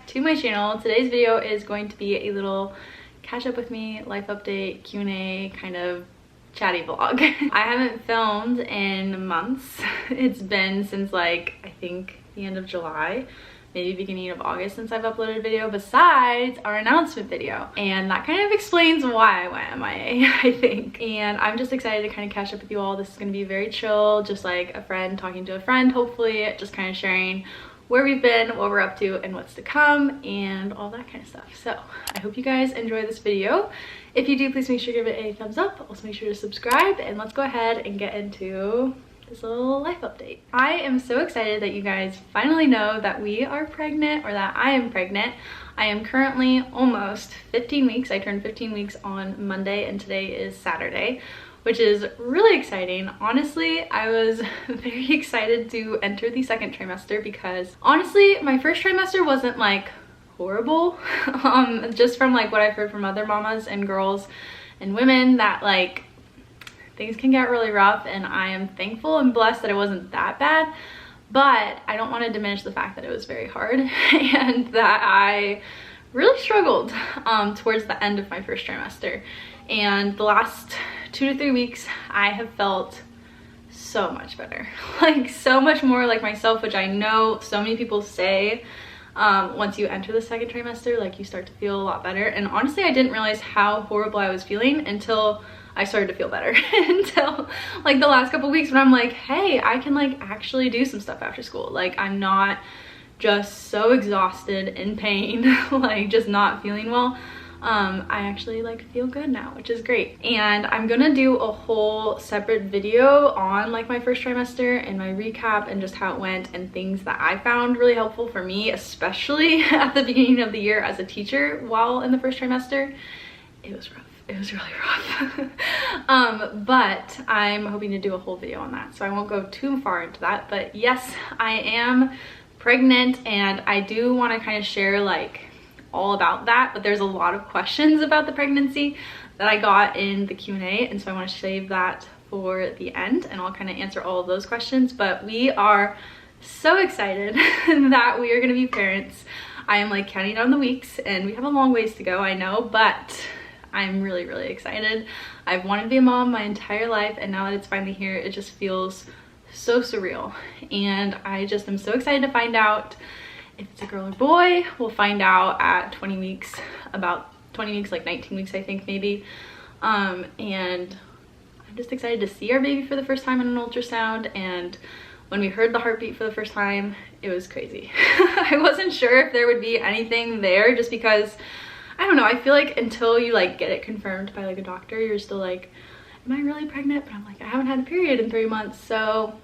to my channel. Today's video is going to be a little catch up with me, life update, Q&A, kind of chatty vlog. I haven't filmed in months. It's been since like, I think the end of July, maybe beginning of August since I've uploaded a video besides our announcement video. And that kind of explains why I went MIA, I think. And I'm just excited to kind of catch up with you all. This is going to be very chill, just like a friend talking to a friend, hopefully, just kind of sharing where we've been, what we're up to, and what's to come, and all that kind of stuff. So I hope you guys enjoy this video. If you do, please make sure to give it a thumbs up. Also make sure to subscribe, and let's go ahead and get into this little life update. I am so excited that you guys finally know that we are pregnant, or that I am pregnant. I am currently almost 15 weeks. I turned 15 weeks on Monday, and today is Saturday, which is really exciting. Honestly, I was very excited to enter the second trimester because honestly, my first trimester wasn't like horrible. Just from like what I've heard from other mamas and girls and women, that like things can get really rough, and I am thankful and blessed that it wasn't that bad. But I don't want to diminish the fact that it was very hard and that I really struggled towards the end of my first trimester. And the last 2 to 3 weeks, I have felt so much better. Like so much more like myself, which I know so many people say once you enter the second trimester, like you start to feel a lot better. And honestly, I didn't realize how horrible I was feeling until I started to feel better. Until like the last couple weeks when I'm like, hey, I can like actually do some stuff after school. Like I'm not just so exhausted, in pain, like just not feeling well. I actually like feel good now, which is great. And I'm gonna do a whole separate video on like my first trimester and my recap and just how it went and things that I found really helpful for me, especially at the beginning of the year as a teacher while in the first trimester. It was rough. It was really rough. But I'm hoping to do a whole video on that, so I won't go too far into that. But yes, I am pregnant, and I do want to kind of share like all about that, but there's a lot of questions about the pregnancy that I got in the Q&A, and so I want to save that for the end, and I'll kind of answer all of those questions. But we are so excited that we are going to be parents. I am like counting down the weeks, and we have a long ways to go, I know, but I'm really excited. I've wanted to be a mom my entire life, and now that it's finally here, it just feels so surreal. And I just am so excited to find out if it's a girl or boy. We'll find out at 20 weeks, about 20 weeks, like 19 weeks, I think maybe. And I'm just excited to see our baby for the first time in an ultrasound. And when we heard the heartbeat for the first time, it was crazy. I wasn't sure if there would be anything there, just because, I don't know, I feel like until you like get it confirmed by like a doctor, you're still like, am I really pregnant? But I'm like, I haven't had a period in 3 months, so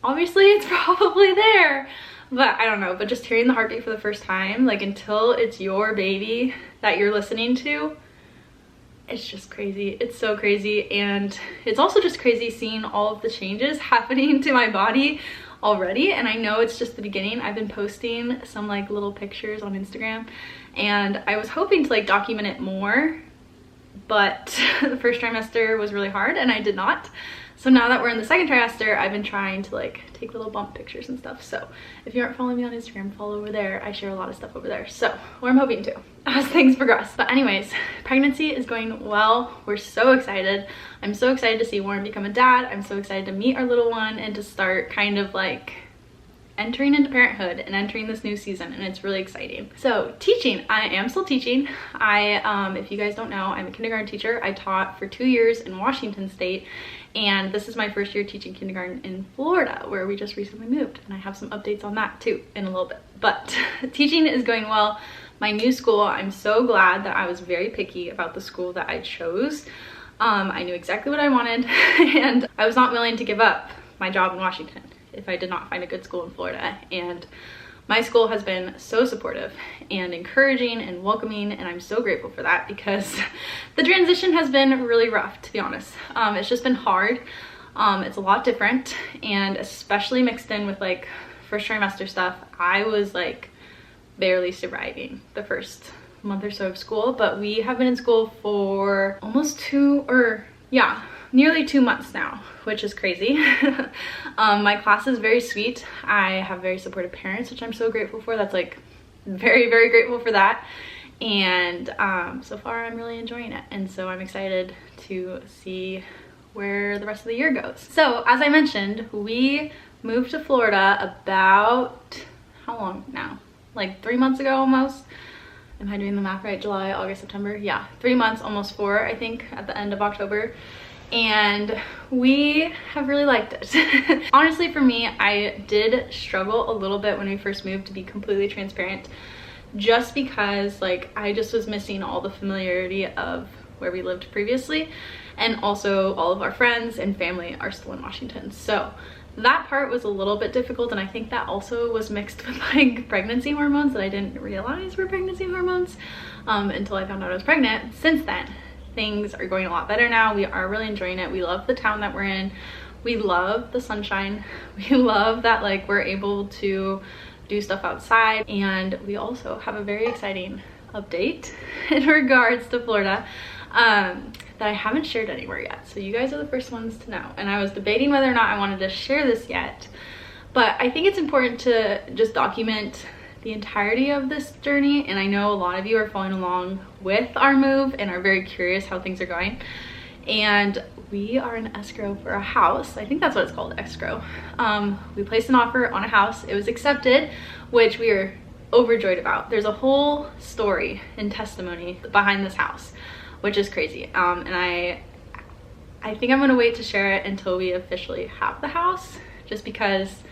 obviously it's probably there. But I don't know, but just hearing the heartbeat for the first time, like until it's your baby that you're listening to, it's just crazy. It's so crazy. And it's also just crazy seeing all of the changes happening to my body already. And I know it's just the beginning. I've been posting some like little pictures on Instagram, and I was hoping to like document it more, but the first trimester was really hard and I did not. So now that we're in the second trimester, I've been trying to like take little bump pictures and stuff. So if you aren't following me on Instagram, follow over there. I share a lot of stuff over there. So, or I'm hoping to, as things progress. But anyways, pregnancy is going well. We're so excited. I'm so excited to see Warren become a dad. I'm so excited to meet our little one and to start kind of like entering into parenthood and entering this new season, and it's really exciting. So teaching, I am still teaching. If you guys don't know, I'm a kindergarten teacher. I taught for 2 years in Washington State, and this is my first year teaching kindergarten in Florida, where we just recently moved, and I have some updates on that too in a little bit. But teaching is going well. My new school, I'm so glad that I was very picky about the school that I chose. I knew exactly what I wanted, and I was not willing to give up my job in Washington if I did not find a good school in Florida. And my school has been so supportive and encouraging and welcoming, and I'm so grateful for that, because the transition has been really rough, to be honest. It's just been hard. It's a lot different, and especially mixed in with like first trimester stuff. I was like barely surviving the first month or so of school, but we have been in school for almost nearly 2 months now, which is crazy. My class is very sweet. I have very supportive parents, which I'm so grateful for. That's like very, very grateful for that. And so far I'm really enjoying it. And so I'm excited to see where the rest of the year goes. So as I mentioned, we moved to Florida about, how long now? Like 3 months ago almost. Am I doing the math right? July, August, September? Yeah, 3 months, almost 4, I think, at the end of October. And we have really liked it. Honestly, for me, I did struggle a little bit when we first moved, to be completely transparent, just because like I just was missing all the familiarity of where we lived previously, and also all of our friends and family are still in Washington. So that part was a little bit difficult, and I think that also was mixed with like pregnancy hormones that I didn't realize were pregnancy hormones until I found out I was pregnant. Since then, things are going a lot better now. We are really enjoying it. We love the town that we're in. We love the sunshine. We love that like we're able to do stuff outside, and we also have a very exciting update in regards to Florida that I haven't shared anywhere yet. So you guys are the first ones to know, and I was debating whether or not I wanted to share this yet, but I think it's important to just document the entirety of this journey. And I know a lot of you are following along with our move and are very curious how things are going. And we are in escrow for a house. I think that's what it's called, escrow. We placed an offer on a house. It was accepted, which we are overjoyed about. There's a whole story and testimony behind this house, which is crazy. And I think I'm gonna wait to share it until we officially have the house, just because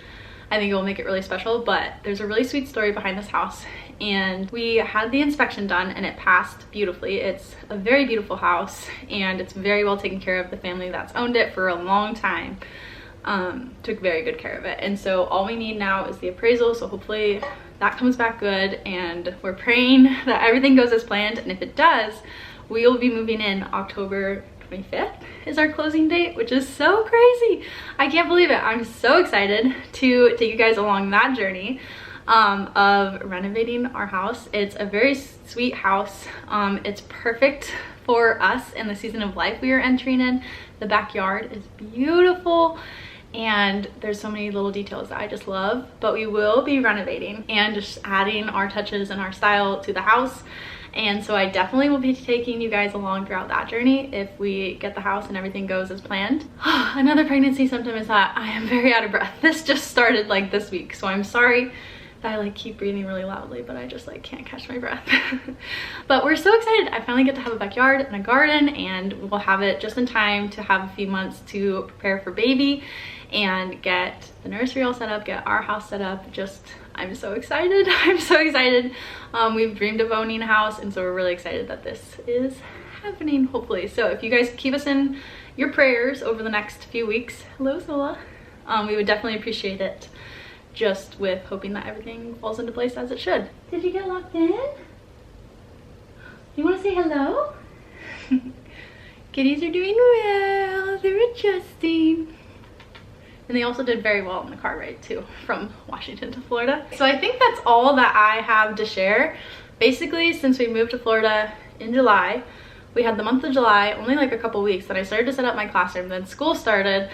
I think it will make it really special. But there's a really sweet story behind this house, and we had the inspection done and it passed beautifully. It's a very beautiful house, and it's very well taken care of. The family that's owned it for a long time took very good care of it. And so all we need now is the appraisal. So hopefully that comes back good, and we're praying that everything goes as planned. And if it does, we will be moving in October 25th is our closing date, which is so crazy. I can't believe it. I'm so excited to take you guys along that journey of renovating our house. It's a very sweet house. It's perfect for us in the season of life we are entering in. The backyard is beautiful, and there's so many little details that I just love. But we will be renovating and just adding our touches and our style to the house. And so I definitely will be taking you guys along throughout that journey if we get the house and everything goes as planned. Another pregnancy symptom is that I am very out of breath. This just started like this week, so I'm sorry that I like keep breathing really loudly, but I just like can't catch my breath. But we're so excited. I finally get to have a backyard and a garden, and we'll have it just in time to have a few months to prepare for baby and get the nursery all set up, get our house set up. I'm so excited. I'm so excited. We've dreamed of owning a house, and so we're really excited that this is happening, hopefully. So if you guys keep us in your prayers over the next few weeks, hello Zola, we would definitely appreciate it, just with hoping that everything falls into place as it should. Did you get locked in? You want to say hello? Kitties are doing well. They're adjusting. And they also did very well on the car ride too, from Washington to Florida. So I think that's all that I have to share. Basically, since we moved to Florida in July, we had the month of July, only like a couple weeks, then I started to set up my classroom, then school started,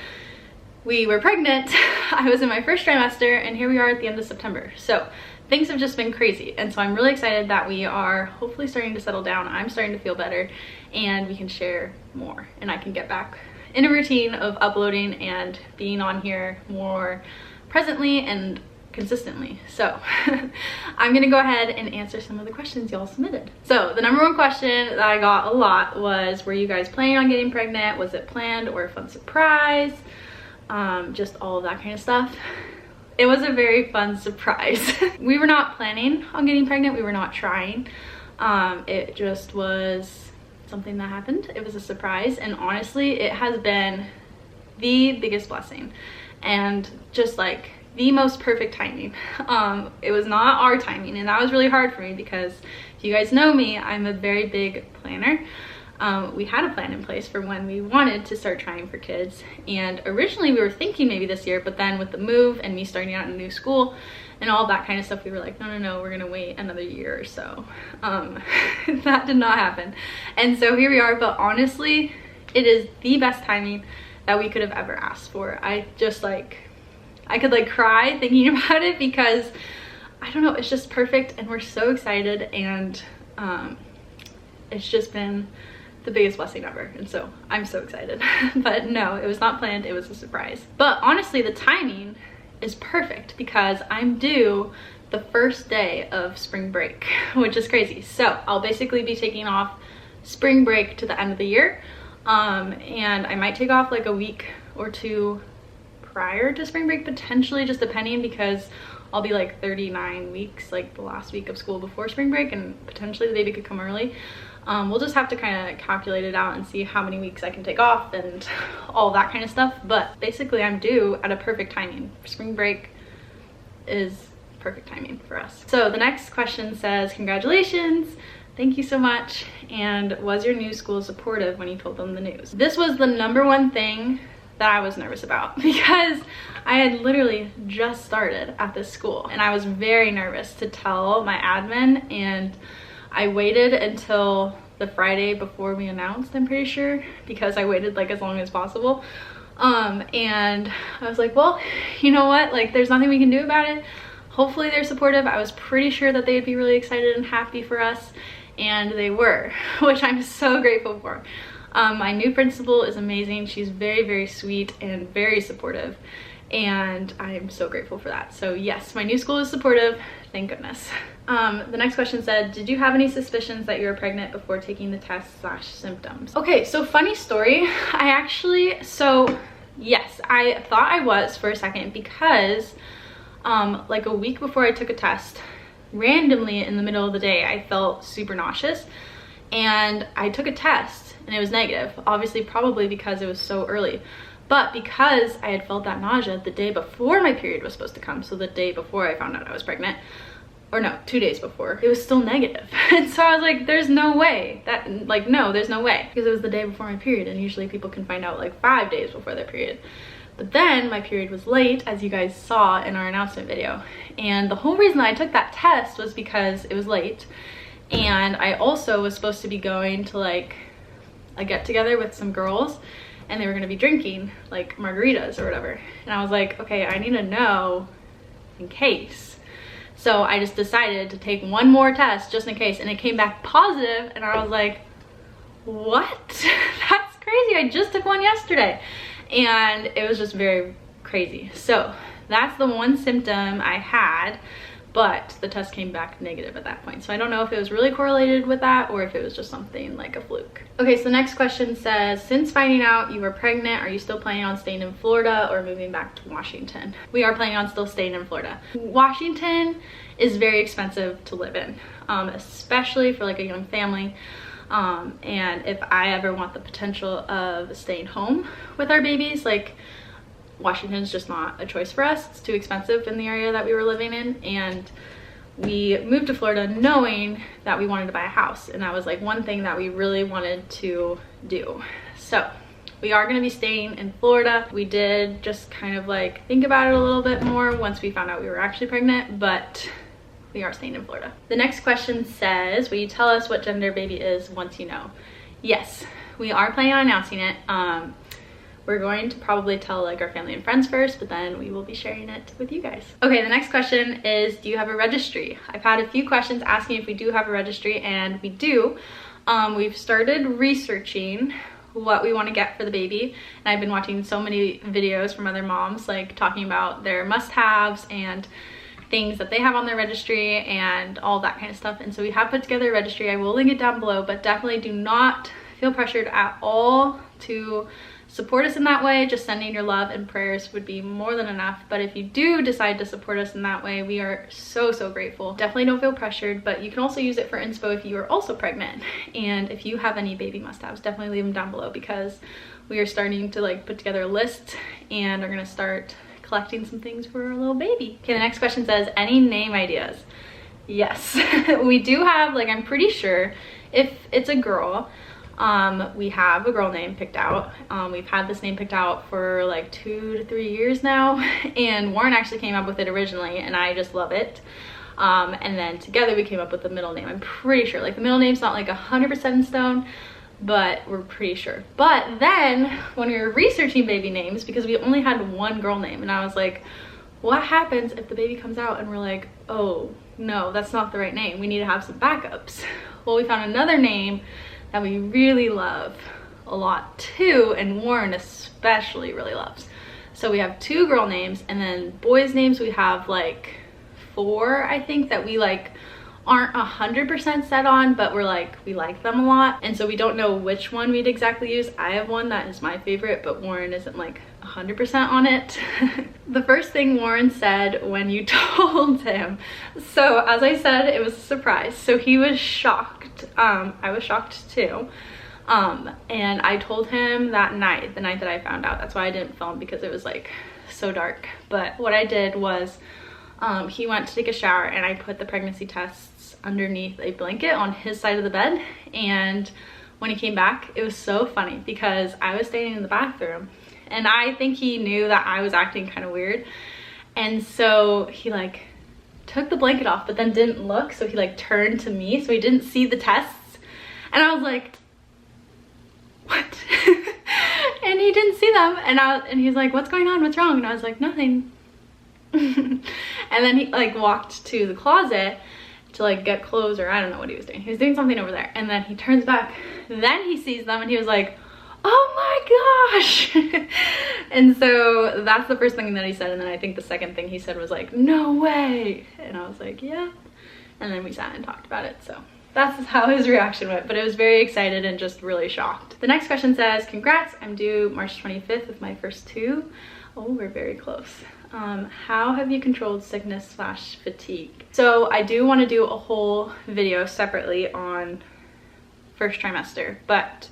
we were pregnant, I was in my first trimester, and here we are at the end of September. So things have just been crazy. And so I'm really excited that we are hopefully starting to settle down. I'm starting to feel better, and we can share more, and I can get back in a routine of uploading and being on here more presently and consistently. So I'm gonna go ahead and answer some of the questions y'all submitted. So the number one question that I got a lot was, were you guys planning on getting pregnant? Was it planned or a fun surprise? Just all of that kind of stuff. It was a very fun surprise. We were not planning on getting pregnant. We were not trying. It just was something that happened. It was a surprise, and honestly it has been the biggest blessing and just like the most perfect timing. It was not our timing, and that was really hard for me because if you guys know me, I'm a very big planner. We had a plan in place for when we wanted to start trying for kids, and originally we were thinking maybe this year, but then with the move and me starting out in a new school and all that kind of stuff, we were like, no, we're gonna wait another year or so. That did not happen, and so here we are. But honestly, it is the best timing that we could have ever asked for. I just like, I could like cry thinking about it, because I don't know, it's just perfect and we're so excited, and it's just been the biggest blessing ever, and so I'm so excited. But no, it was not planned, it was a surprise. But honestly, the timing is perfect because I'm due the first day of spring break, which is crazy. So I'll basically be taking off spring break to the end of the year, and I might take off like a week or two prior to spring break, potentially, just depending, because I'll be like 39 weeks, like the last week of school before spring break, and potentially the baby could come early. We'll just have to kind of calculate it out and see how many weeks I can take off and all that kind of stuff. But basically I'm due at a perfect timing. Spring break is perfect timing for us. So the next question says, congratulations, thank you so much, and was your new school supportive when you told them the news? This was the #1 thing that I was nervous about, because I had literally just started at this school and I was very nervous to tell my admin, and I waited until the Friday before we announced, I'm pretty sure, because I waited like as long as possible. And I was like, well, you know what, like there's nothing we can do about it. Hopefully they're supportive. I was pretty sure that they'd be really excited and happy for us, and they were, which I'm so grateful for. My new principal is amazing. She's very, very sweet and very supportive, and I'm so grateful for that. So yes, my new school is supportive, thank goodness. The next question said, did you have any suspicions that you were pregnant before taking the test / symptoms? Okay, so funny story. Yes, I thought I was for a second, because like a week before I took a test, randomly in the middle of the day, I felt super nauseous, and I took a test and it was negative, obviously probably because it was so early. But because I had felt that nausea the day before my period was supposed to come, so the day before I found out I was pregnant, or no, 2 days before, it was still negative. And so I was like, there's no way that, like, no, there's no way, because it was the day before my period, and usually people can find out like 5 days before their period. But then my period was late, as you guys saw in our announcement video, and the whole reason I took that test was because it was late, and I also was supposed to be going to like a get together with some girls, and they were gonna be drinking like margaritas or whatever. And I was like, okay, I need to know in case. So I just decided to take one more test just in case, and it came back positive, and I was like, what? That's crazy, I just took one yesterday. And it was just very crazy. So that's the one symptom I had, but the test came back negative at that point. So I don't know if it was really correlated with that or if it was just something like a fluke. Okay, so the next question says, since finding out you were pregnant, are you still planning on staying in Florida or moving back to Washington? We are planning on still staying in Florida. Washington is very expensive to live in, especially for like a young family. And if I ever want the potential of staying home with our babies, like Washington's just not a choice for us. It's too expensive in the area that we were living in, and we moved to Florida knowing that we wanted to buy a house, and that was like one thing that we really wanted to do. So we are going to be staying in Florida. We did just kind of like think about it a little bit more once we found out we were actually pregnant, but we are staying in Florida. The next question says, will you tell us what gender baby is once you know? Yes, we are planning on announcing it. We're going to probably tell like our family and friends first, but then we will be sharing it with you guys. Okay, the next question is, do you have a registry? I've had a few questions asking if we do have a registry, and we do. We've started researching what we want to get for the baby, and I've been watching so many videos from other moms like talking about their must-haves and things that they have on their registry and all that kind of stuff. And so we have put together a registry. I will link it down below, but definitely do not feel pressured at all to support us in that way. Just sending your love and prayers would be more than enough. But if you do decide to support us in that way, we are so grateful. Definitely don't feel pressured, but you can also use it for inspo if you are also pregnant. And if you have any baby must-haves, definitely leave them down below, because we are starting to like put together a list and are gonna start collecting some things for our little baby. Okay, the next question says, any name ideas? Yes, we do have, like, I'm pretty sure if it's a girl, we have a girl name picked out. We've had this name picked out for like 2 to 3 years now, and Warren actually came up with it originally, and I just love it. And then together we came up with the middle name. I'm pretty sure, like, the middle name's not like 100% in stone, but we're pretty sure. But then when we were researching baby names, because we only had one girl name, and I was like, what happens if the baby comes out and we're like, oh no, that's not the right name, we need to have some backups? Well, we found another name that we really love a lot too, and Warren especially really loves. So we have 2 girl names, and then boys names we have like 4, I think, that we like aren't 100% set on, but we're like, we like them a lot, and so we don't know which one we'd exactly use. I have one that is my favorite, but Warren isn't like 100% on it. The first thing Warren said when you told him, so as I said, it was a surprise, so he was shocked. I was shocked too. And I told him that night, the night that I found out. That's why I didn't film, because it was like so dark. But what I did was he went to take a shower, and I put the pregnancy tests underneath a blanket on his side of the bed. And when he came back, it was so funny because I was standing in the bathroom, and I think he knew that I was acting kind of weird, and so he like took the blanket off but then didn't look, so he like turned to me, so he didn't see the tests, and I was like, what? And he didn't see them, and he's like, what's going on, what's wrong? And I was like, nothing. And then he like walked to the closet to like get clothes, or I don't know what he was doing. He was doing something over there, and then he turns back, then he sees them, and he was like, oh my gosh. And so that's the first thing that he said, and then I think the second thing he said was like, no way. And I was like, yeah. And then we sat and talked about it. So that's how his reaction went, but it was very excited and just really shocked. The next question says, congrats, I'm due March 25th with my first 2. Oh, we're very close. How have you controlled sickness / fatigue? So I do want to do a whole video separately on first trimester, but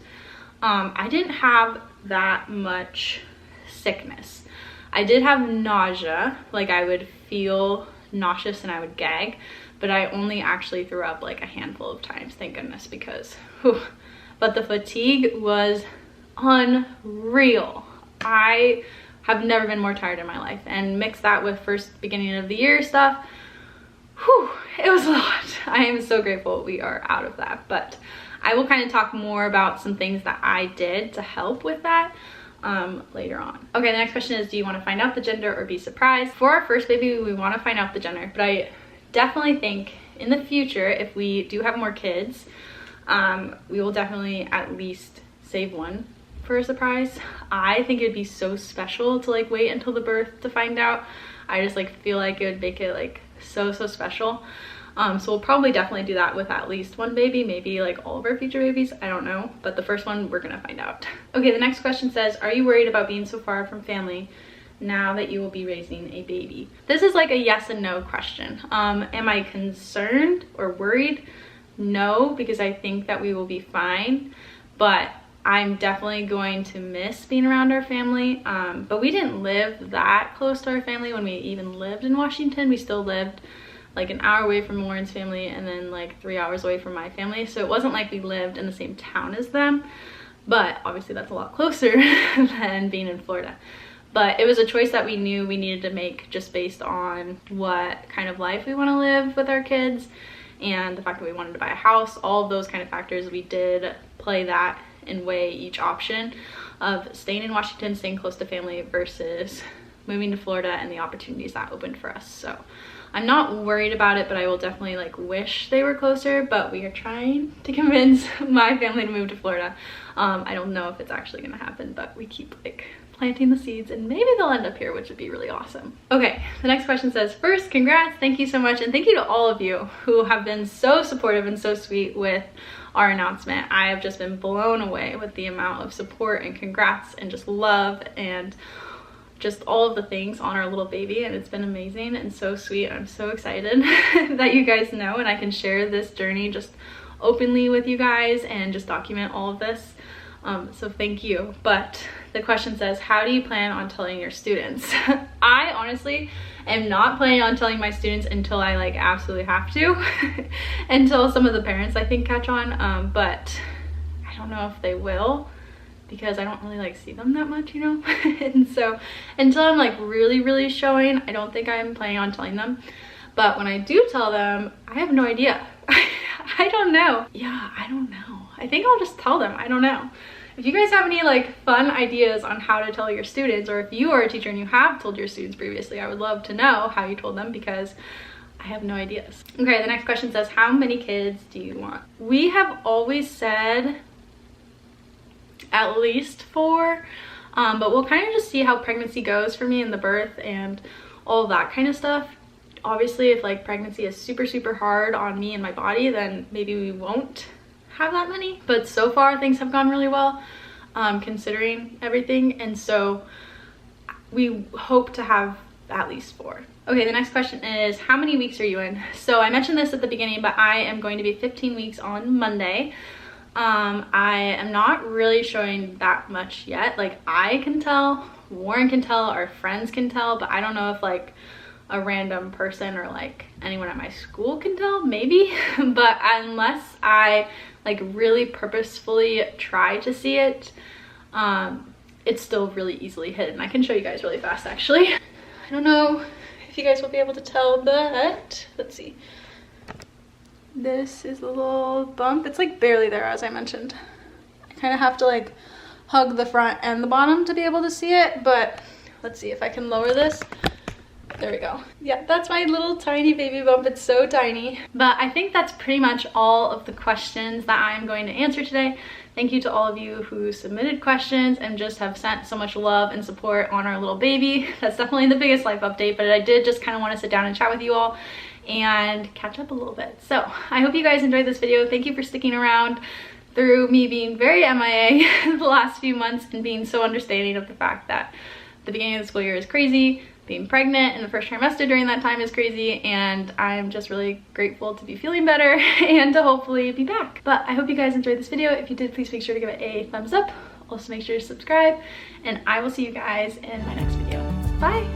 I didn't have that much sickness. I did have nausea, like I would feel nauseous and I would gag, but I only actually threw up like a handful of times, thank goodness, because whew. But the fatigue was unreal. I have never been more tired in my life, and mix that with first beginning of the year stuff, whew, it was a lot. I am so grateful we are out of that, but I will kind of talk more about some things that I did to help with that later on. Okay, the next question is, do you want to find out the gender or be surprised? For our first baby, we want to find out the gender, but I definitely think in the future, if we do have more kids, we will definitely at least save one for a surprise. I think it'd be so special to like wait until the birth to find out. I just like feel like it would make it like so special. So we'll probably definitely do that with at least one baby, maybe like all of our future babies, I don't know, but the first one we're gonna find out. Okay, the next question says, are you worried about being so far from family now that you will be raising a baby? This is like a yes and no question. Am I concerned or worried? No, because I think that we will be fine, but I'm definitely going to miss being around our family. But we didn't live that close to our family when we even lived in Washington. We still lived like an hour away from Warren's family and then like 3 hours away from my family. So it wasn't like we lived in the same town as them, but obviously that's a lot closer than being in Florida. But it was a choice that we knew we needed to make just based on what kind of life we want to live with our kids and the fact that we wanted to buy a house. All of those kind of factors, we did play that and weigh each option of staying in Washington, staying close to family versus moving to Florida and the opportunities that opened for us. So I'm not worried about it, but I will definitely like wish they were closer, but we are trying to convince my family to move to Florida. I don't know if it's actually gonna happen, but we keep like planting the seeds and maybe they'll end up here, which would be really awesome. Okay, the next question says, first, congrats, thank you so much, and thank you to all of you who have been so supportive and so sweet with our announcement. I have just been blown away with the amount of support and congrats and just love and just all of the things on our little baby, and it's been amazing and so sweet. I'm so excited that you guys know and I can share this journey just openly with you guys and just document all of this. So thank you. But the question says, how do you plan on telling your students? I honestly am not planning on telling my students until I like absolutely have to until some of the parents I think catch on, but I don't know if they will because I don't really like see them that much, you know. And so until I'm like really showing, I don't think I'm planning on telling them. But when I do tell them, I have no idea. I don't know. Yeah, I don't know. I think I'll just tell them. I don't know. if you guys have any like fun ideas on how to tell your students, or if you are a teacher and you have told your students previously, I would love to know how you told them because I have no ideas. Okay, the next question says, how many kids do you want? We have always said at least 4, but we'll kind of just see how pregnancy goes for me and the birth and all of that kind of stuff. Obviously, if like pregnancy is super hard on me and my body, then maybe we won't have that many. But so far things have gone really well, considering everything, and so we hope to have at least 4. Okay, the next question is, how many weeks are you in? So I mentioned this at the beginning, but I am going to be 15 weeks on Monday. I am not really showing that much yet. Like, I can tell, Warren can tell, our friends can tell, but I don't know if like a random person or like anyone at my school can tell, maybe. But unless I like really purposefully try to see it, it's still really easily hidden. I can show you guys really fast actually. I don't know if you guys will be able to tell, but let's see. This is a little bump. It's like barely there, as I mentioned. I kind of have to like hug the front and the bottom to be able to see it, but let's see if I can lower this. There we go. Yeah, that's my little tiny baby bump. It's so tiny. But I think that's pretty much all of the questions that I'm going to answer today. Thank you to all of you who submitted questions and just have sent so much love and support on our little baby. That's definitely the biggest life update, but I did just kind of want to sit down and chat with you all and catch up a little bit. So I hope you guys enjoyed this video. Thank you for sticking around through me being very MIA the last few months and being so understanding of the fact that the beginning of the school year is crazy. Being pregnant in the first trimester during that time is crazy, and I'm just really grateful to be feeling better and to hopefully be back. But I hope you guys enjoyed this video. If you did, please make sure to give it a thumbs up. Also make sure to subscribe, and I will see you guys in my next video. Bye!